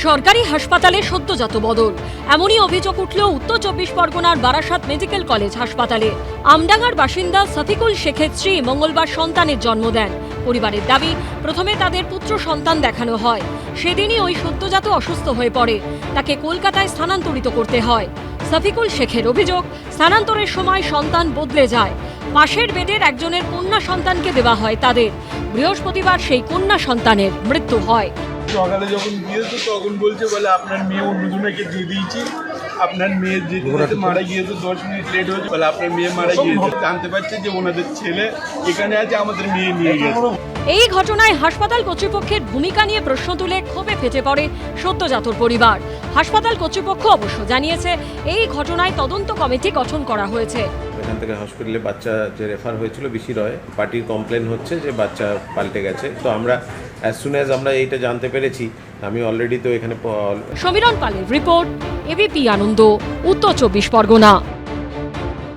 সরকারি হাসপাতালে সদ্যজাত বদল, এমনই অভিযোগ উঠল উত্তর 24 পরগনার বারাসাত মেডিকেল কলেজ হাসপাতালে। আমডাঙ্গার বাসিন্দা সফিকুল শেখের স্ত্রী মঙ্গলবার সন্তানের জন্ম দেন। পরিবারের দাবি, প্রথমে তাদের পুত্র সন্তান দেখানো হয়, সেদিনই ওই সদ্যজাত অসুস্থ হয়ে পড়ে, তাকে কলকাতায় স্থানান্তরিত করতে হয়। সফিকুল শেখের অভিযোগ, স্থানান্তরের সময় সন্তান বদলে যায়। পাশের বেডের একজনের কন্যা সন্তানকে দেওয়া হয় তাদের। বৃহস্পতিবার সেই কন্যা সন্তানের মৃত্যু হয়। সকালে যখন গিয়েছে তখন বলছে বলে আপনার মেয়ে অন্যজনকে দিয়ে দিয়েছি, আপনার মেয়ে যেতে মারা গিয়েছে 10 মিনিট লেট হয়েছে বলে আপনার মেয়ে মারা গিয়েছে। জানতে পারছে যে ওনাদের ছেলে এখানে আছে, আমাদের মেয়ে নিয়ে গেছে। এই ঘটনায় হাসপাতাল কর্তৃপক্ষের ভূমিকা নিয়ে প্রশ্ন তুলে ক্ষোভে ফেটে পড়ে সদ্যজাতর পরিবার। হাসপাতাল কর্তৃপক্ষ অবশ্য জানিয়েছে এই ঘটনায় তদন্ত কমিটি গঠন করা হয়েছে। এখান থেকে হসপিটালে বাচ্চা যে রেফার হয়েছিল বিসি রয় পার্টির কমপ্লেন হচ্ছে যে বাচ্চা পাল্টে গেছে। তো আমরা অ্যাজ সুন অ্যাজ আমরা এইটা জানতে পেরেছি, আমি অলরেডি তো এখানে সমীরণ পালের রিপোর্ট, এবিপি আনন্দ, উত্তর 24 পরগনা।